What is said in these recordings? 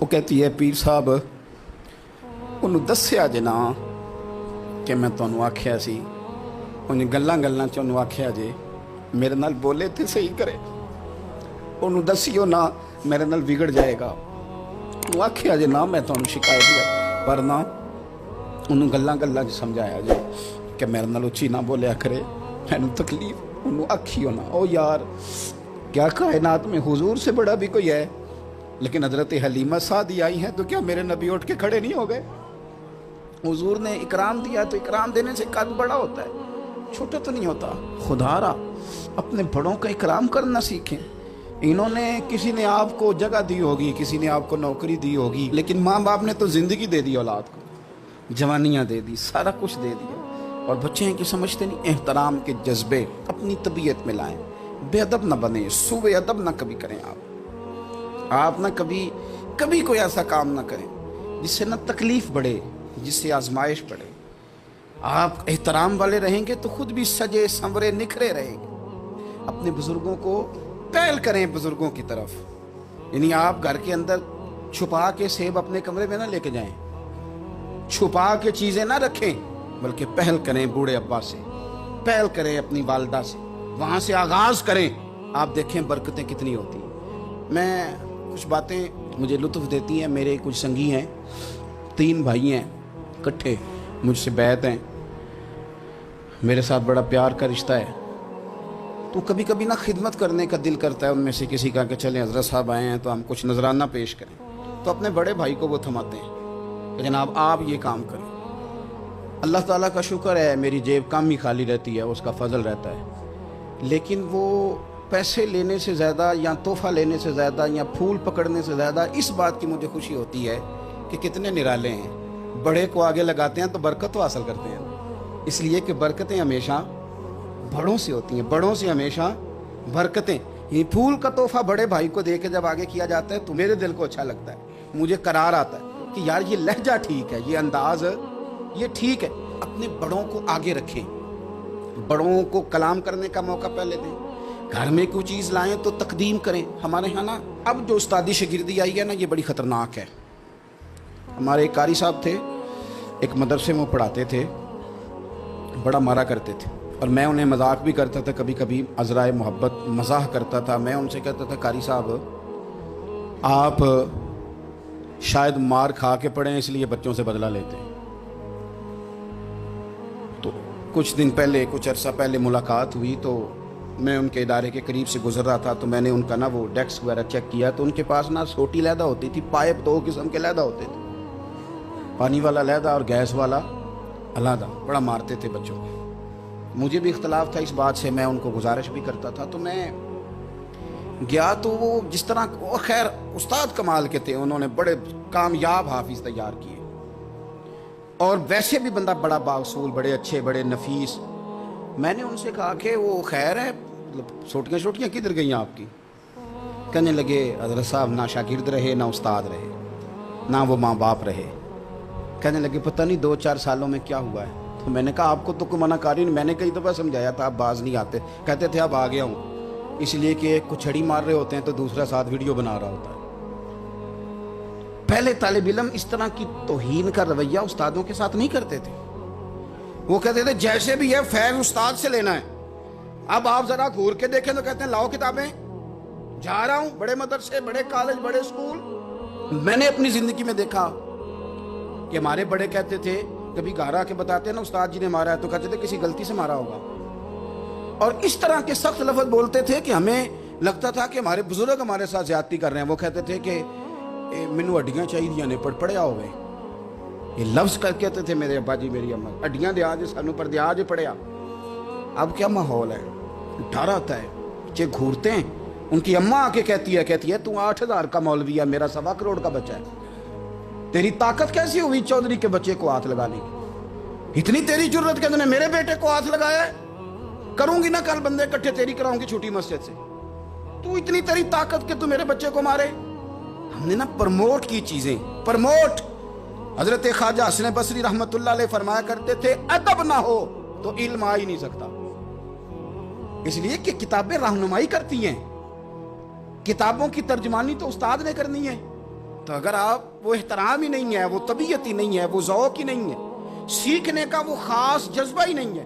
وہ کہتی ہے پیر صاحب انہوں دسیا جے نا کہ میں تمہیں آخیا سی انہیں گلاں چ انہوں آخیا جے میرے نال بولے تو صحیح کرے انہوں دسیو نا میرے نال بگڑ جائے گا انہوں آخیا جے نا میں تمہیں شکایت ہے پر نہ انہوں گلاں سمجھایا جے کہ میرے نال اچھی نہ بولیا کرے میں تکلیف انہوں آکھیو نا او یار کیا کائنات میں حضور سے بڑا بھی کوئی ہے لیکن حضرت حلیمہ سعدی آئی ہیں تو کیا میرے نبی اٹھ کے کھڑے نہیں ہو گئے حضور نے اکرام دیا تو اکرام دینے سے قد بڑا ہوتا ہے چھوٹا تو نہیں ہوتا خدا را اپنے بڑوں کا اکرام کرنا سیکھیں انہوں نے کسی نے آپ کو جگہ دی ہوگی کسی نے آپ کو نوکری دی ہوگی لیکن ماں باپ نے تو زندگی دے دی اولاد کو جوانیاں دے دی سارا کچھ دے دیا اور بچے ہیں کہ سمجھتے نہیں احترام کے جذبے اپنی طبیعت میں لائیں بے ادب نہ بنیں سوء ادب نہ کبھی کریں آپ نہ کبھی کوئی ایسا کام نہ کریں جس سے نہ تکلیف بڑھے جس سے آزمائش بڑھے آپ احترام والے رہیں گے تو خود بھی سجے سنورے نکھرے رہیں گے اپنے بزرگوں کو پہل کریں بزرگوں کی طرف یعنی آپ گھر کے اندر چھپا کے سیب اپنے کمرے میں نہ لے کے جائیں چھپا کے چیزیں نہ رکھیں بلکہ پہل کریں بوڑھے ابا سے پہل کریں اپنی والدہ سے وہاں سے آغاز کریں آپ دیکھیں برکتیں کتنی ہوتی ہیں میں کچھ باتیں مجھے لطف دیتی ہیں میرے کچھ سنگی ہیں 3 بھائی ہیں اکٹھے مجھ سے بیعت ہیں میرے ساتھ بڑا پیار کا رشتہ ہے تو کبھی کبھی نہ خدمت کرنے کا دل کرتا ہے ان میں سے کسی کا کہ چلیں حضرت صاحب آئے ہیں تو ہم کچھ نذرانہ پیش کریں تو اپنے بڑے بھائی کو وہ تھماتے ہیں کہ جناب آپ یہ کام کریں اللہ تعالیٰ کا شکر ہے میری جیب کم ہی خالی رہتی ہے اس کا فضل رہتا ہے لیکن وہ پیسے لینے سے زیادہ یا تحفہ لینے سے زیادہ یا پھول پکڑنے سے زیادہ اس بات کی مجھے خوشی ہوتی ہے کہ کتنے نرالے ہیں بڑے کو آگے لگاتے ہیں تو برکت تو حاصل کرتے ہیں اس لیے کہ برکتیں ہمیشہ بڑوں سے ہوتی ہیں بڑوں سے ہمیشہ برکتیں یہ پھول کا تحفہ بڑے بھائی کو دے کے جب آگے کیا جاتا ہے تو میرے دل کو اچھا لگتا ہے مجھے قرار آتا ہے کہ یار یہ لہجہ ٹھیک ہے یہ انداز یہ ٹھیک ہے اپنے بڑوں کو آگے رکھیں بڑوں کو کلام کرنے کا موقع پہلے دیں گھر میں کوئی چیز لائیں تو تقدیم کریں ہمارے ہاں نا اب جو استادی شاگردی آئی ہے نا یہ بڑی خطرناک ہے ہمارے ایک قاری صاحب تھے ایک مدرسے میں پڑھاتے تھے بڑا مارا کرتے تھے اور میں انہیں مذاق بھی کرتا تھا کبھی کبھی عذرائے محبت مزاح کرتا تھا میں ان سے کہتا تھا قاری صاحب آپ شاید مار کھا کے پڑھیں اس لیے بچوں سے بدلہ لیتے ہیں تو کچھ دن پہلے کچھ عرصہ پہلے ملاقات ہوئی تو میں ان کے ادارے کے قریب سے گزر رہا تھا تو میں نے ان کا نا وہ ڈیسک وغیرہ چیک کیا تو ان کے پاس نا سوٹی علیحدہ ہوتی تھی پائپ 2 قسم کے علیحدہ ہوتے تھے پانی والا علیحدہ اور گیس والا علیحدہ بڑا مارتے تھے بچوں کو مجھے بھی اختلاف تھا اس بات سے میں ان کو گزارش بھی کرتا تھا تو میں گیا تو وہ جس طرح خیر استاد کمال کے تھے انہوں نے بڑے کامیاب حافظ تیار کیے اور ویسے بھی بندہ بڑا بااصول بڑے اچھے بڑے نفیس میں نے ان سے کہا کہ وہ خیر ہے سوٹیاں کدھر گئیں آپ کی کہنے لگے حضرت صاحب نہ شاگرد رہے نہ استاد رہے نہ وہ ماں باپ رہے کہنے لگے پتہ نہیں 2-4 سالوں میں کیا ہوا ہے تو میں نے کہا آپ کو تو کوئی منع کاری نہیں میں نے کئی دفعہ سمجھایا تھا آپ باز نہیں آتے کہتے تھے اب آ گیا ہوں اس لیے کہ ایک کو چھڑی مار رہے ہوتے ہیں تو دوسرا ساتھ ویڈیو بنا رہا ہوتا ہے پہلے طالب علم اس طرح کی توہین کا رویہ استادوں کے ساتھ نہیں کرتے تھے وہ کہتے تھے جیسے بھی ہے فیض استاد سے لینا ہے اب آپ ذرا گھور کے دیکھیں تو کہتے ہیں لاؤ کتابیں جا رہا ہوں بڑے مدرسے بڑے کالج بڑے اسکول میں نے اپنی زندگی میں دیکھا کہ ہمارے بڑے کہتے تھے کبھی گھر کے بتاتے ہیں نا استاد جی نے مارا ہے تو کہتے تھے کسی غلطی سے مارا ہوگا اور اس طرح کے سخت لفظ بولتے تھے کہ ہمیں لگتا تھا کہ ہمارے بزرگ ہمارے ساتھ زیادتی کر رہے ہیں وہ کہتے تھے کہ مینو ہڈیاں چاہیے نے پڑھیا ہوئے یہ لفظ کر کہتے تھے میرے ابا جی میری اماں ہڈیاں دیا جی سانو پر دیا جی پڑھیا اب کیا ماحول ہے ڈر آتا ہے بچے گھورتے ہیں ان کی اماں آ کے کہتی ہے تو 8,000 کا مولوی ہے میرا 1.25 کروڑ کا بچہ ہے تیری طاقت کیسی ہوئی چودھری کے بچے کو ہاتھ لگانے کی اتنی تیری جرت کہ تم نے میرے بیٹے کو ہاتھ لگایا ہے کروں گی نا کل بندے اکٹھے تیری کراؤں گی چھوٹی مسجد سے تو اتنی تیری طاقت کہ تو میرے بچے کو مارے ہم نے نا پرموٹ کی چیزیں پرموٹ حضرت خواجہ حسن بصری رحمت اللہ علیہ فرمایا کرتے تھے ادب نہ ہو تو علم آ ہی نہیں سکتا اس لیے کہ کتابیں رہنمائی کرتی ہیں کتابوں کی ترجمانی تو استاد نے کرنی ہے تو اگر آپ وہ احترام ہی نہیں ہے، وہ طبیعت ہی نہیں ہے، وہ ذوق ہی نہیں ہے، سیکھنے کا وہ خاص جذبہ ہی نہیں ہے.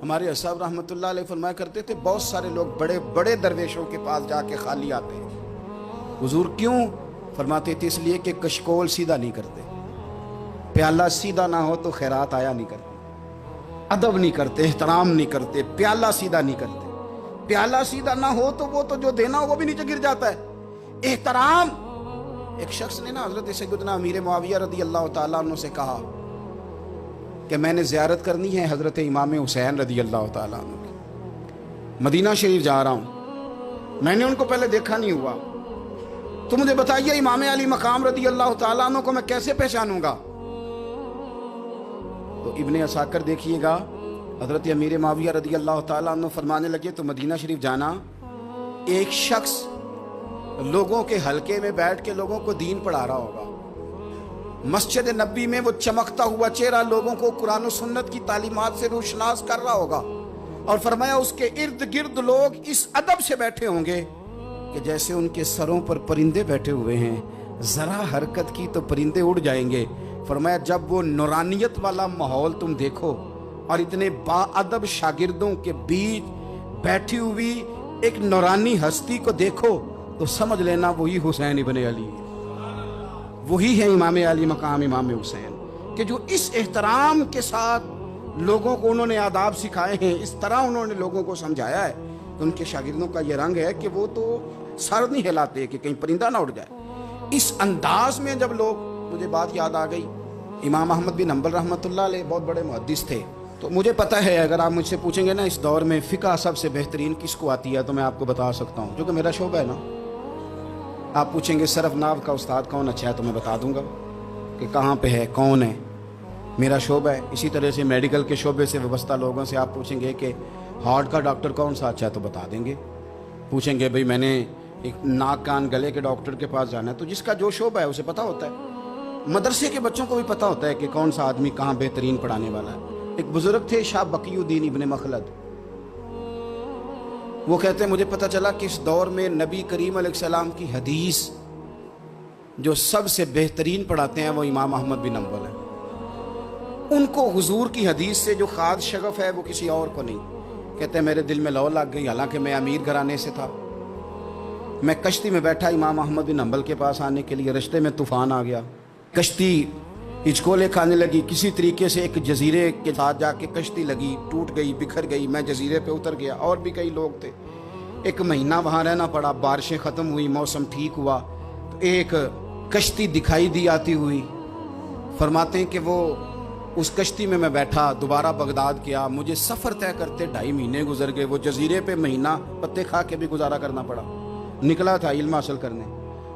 ہمارے صاحب رحمۃ اللہ علیہ فرمایا کرتے تھے بہت سارے لوگ بڑے بڑے درویشوں کے پاس جا کے خالی آتے ہیں. حضور کیوں؟ فرماتے تھے اس لیے کہ کشکول سیدھا نہیں کرتے، پیالہ سیدھا نہ ہو تو خیرات آیا نہیں کرتے، ادب نہیں کرتے، احترام نہیں کرتے، پیالہ سیدھا نہیں کرتے. پیالہ سیدھا نہ ہو تو وہ تو جو دینا ہو وہ بھی نیچے گر جاتا ہے. احترام. ایک شخص نے نا حضرت سیدنا امیر معاویہ رضی اللہ تعالیٰ عنہ سے کہا کہ میں نے زیارت کرنی ہے حضرت امام حسین رضی اللہ تعالیٰ عنہ کی، مدینہ شریف جا رہا ہوں، میں نے ان کو پہلے دیکھا نہیں ہوا، تو مجھے بتائیے امام علی مقام رضی اللہ تعالیٰ عنہ کو میں کیسے پہچانوں گا؟ تو ابن عساکر دیکھیے گا حضرت امیر معاویہ رضی اللہ تعالیٰ عنہ فرمانے لگے تو مدینہ شریف جانا، ایک شخص لوگوں کے حلقے میں بیٹھ کے لوگوں کو دین پڑھا رہا ہوگا، مسجد نبی میں وہ چمکتا ہوا چہرہ لوگوں کو قرآن و سنت کی تعلیمات سے روشناس کر رہا ہوگا، اور فرمایا اس کے ارد گرد لوگ اس ادب سے بیٹھے ہوں گے کہ جیسے ان کے سروں پر پرندے بیٹھے ہوئے ہیں، ذرا حرکت کی تو پرندے اڑ جائیں گے. فرمایا جب وہ نورانیت والا ماحول تم دیکھو اور اتنے با ادب شاگردوں کے بیچ بیٹھی ہوئی ایک نورانی ہستی کو دیکھو تو سمجھ لینا وہی حسین ابن علی، وہی ہے امام علی مقام امام حسین، کہ جو اس احترام کے ساتھ لوگوں کو انہوں نے آداب سکھائے ہیں، اس طرح انہوں نے لوگوں کو سمجھایا ہے. تو ان کے شاگردوں کا یہ رنگ ہے کہ وہ تو سر نہیں ہلاتے کہ کہیں پرندہ نہ اڑ جائے. اس انداز میں جب لوگ، مجھے بات یاد آ گئی، امام احمد بن حنبل رحمۃ اللہ علیہ بہت بڑے محدث تھے. تو مجھے پتہ ہے اگر آپ مجھ سے پوچھیں گے نا اس دور میں فقہ سب سے بہترین کس کو آتی ہے تو میں آپ کو بتا سکتا ہوں، جو کہ میرا شعبہ ہے نا. آپ پوچھیں گے صرف ناو کا استاد کون اچھا ہے تو میں بتا دوں گا کہ کہاں پہ ہے، کون ہے، میرا شعبہ ہے. اسی طرح سے میڈیکل کے شعبے سے وابستہ لوگوں سے آپ پوچھیں گے کہ ہارٹ کا ڈاکٹر کون سا اچھا ہے تو بتا دیں گے. پوچھیں گے بھئی میں نے ایک ناک کان گلے کے ڈاکٹر کے پاس جانا ہے، تو جس کا جو شعبہ ہے اسے پتہ ہوتا ہے. مدرسے کے بچوں کو بھی پتہ ہوتا ہے کہ کون سا آدمی کہاں بہترین پڑھانے والا ہے. ایک بزرگ تھے شاہ بقی الدین ابن مخلد، وہ کہتے ہیں مجھے پتہ چلا کہ اس دور میں نبی کریم علیہ السلام کی حدیث جو سب سے بہترین پڑھاتے ہیں وہ امام احمد بن حنبل ہیں. ان کو حضور کی حدیث سے جو خاص شغف ہے وہ کسی اور کو نہیں. کہتے ہیں میرے دل میں لو لگ گئی، حالانکہ میں امیر گھرانے سے تھا. میں کشتی میں بیٹھا امام احمد بن حنبل کے پاس آنے کے لیے، رستے میں طوفان آ گیا، کشتی ہچکولے کھانے لگی، کسی طریقے سے ایک جزیرے کے ساتھ جا کے کشتی لگی، ٹوٹ گئی، بکھر گئی. میں جزیرے پہ اتر گیا، اور بھی کئی لوگ تھے. 1 مہینہ وہاں رہنا پڑا. بارشیں ختم ہوئی، موسم ٹھیک ہوا تو ایک کشتی دکھائی دی آتی ہوئی. فرماتے ہیں کہ وہ اس کشتی میں بیٹھا، دوبارہ بغداد گیا. مجھے سفر طے کرتے 2.5 مہینے گزر گئے. وہ جزیرے پہ مہینہ پتے کھا کے بھی گزارا کرنا پڑا. نکلا تھا علم حاصل کرنے.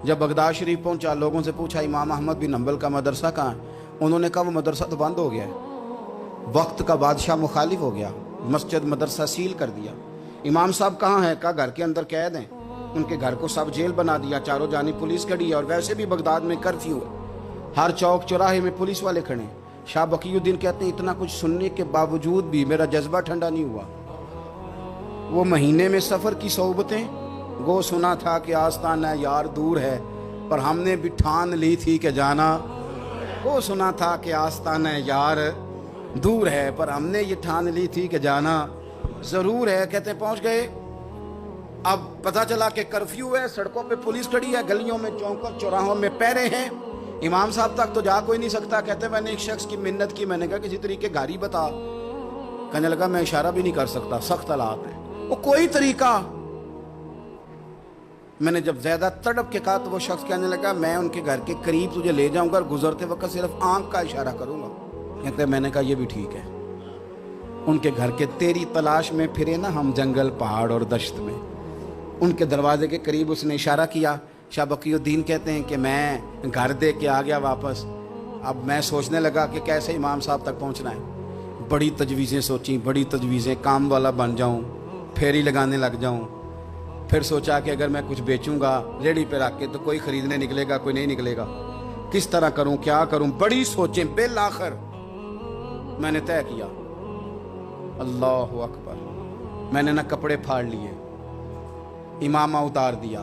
جب بغداد شریف پہنچا، لوگوں سے پوچھا امام احمد بن حنبل کا مدرسہ کہاں ہے؟ انہوں نے کہا وہ مدرسہ تو بند ہو گیا ہے، وقت کا بادشاہ مخالف ہو گیا، مسجد مدرسہ سیل کر دیا. امام صاحب کہاں ہیں؟ کہا گھر کے اندر قید ہیں. ان کے گھر کو سب جیل بنا دیا، چاروں جانب پولیس کھڑی ہے، اور ویسے بھی بغداد میں کرفیو ہے، ہر چوک چوراہے میں پولیس والے کھڑے ہیں. شاہ بقی الدین کہتے ہیں اتنا کچھ سننے کے باوجود بھی میرا جذبہ ٹھنڈا نہیں ہوا. وہ مہینے میں سفر کی صحبتیں، گو سنا تھا کہ آستانہ یار دور ہے، پر ہم نے بھی ٹھان لی تھی کہ جانا. وہ سنا تھا کہ آستانہ یار دور ہے، پر ہم نے یہ ٹھان لی تھی کہ جانا ضرور ہے. کہتے ہیں پہنچ گئے. اب پتہ چلا کہ کرفیو ہے، سڑکوں پہ پولیس کھڑی ہے، گلیوں میں چوکوں چوراہوں میں پہرے ہیں. امام صاحب تک تو جا کوئی نہیں سکتا. کہتے ہیں میں نے ایک شخص کی منت کی، میں نے کہا کسی طریقے گاڑی بتا. کہنے لگا میں اشارہ بھی نہیں کر سکتا، سخت حالات ہیں. وہ کوئی طریقہ. میں نے جب زیادہ تڑپ کے کہا تو وہ شخص کہنے لگا میں ان کے گھر کے قریب تجھے لے جاؤں گا اور گزرتے وقت صرف آنکھ کا اشارہ کروں گا. کہتے ہیں میں نے کہا یہ بھی ٹھیک ہے. ان کے گھر کے تیری تلاش میں پھرے نا ہم جنگل پہاڑ اور دشت میں. ان کے دروازے کے قریب اس نے اشارہ کیا. شاہ بقی الدین کہتے ہیں کہ میں گھر دے کے آ گیا واپس. اب میں سوچنے لگا کہ کیسے امام صاحب تک پہنچنا ہے. بڑی تجویزیں سوچیں، بڑی تجویزیں، کام والا بن جاؤں، پھیری لگانے لگ جاؤں. پھر سوچا کہ اگر میں کچھ بیچوں گا ریڑھی پہ رکھ کے تو کوئی خریدنے نکلے گا، کوئی نہیں نکلے گا. کس طرح کروں، کیا کروں، بڑی سوچیں. بالآخر میں نے طے کیا، اللہ اکبر. میں نے نہ کپڑے پھاڑ لیے، امامہ اتار دیا،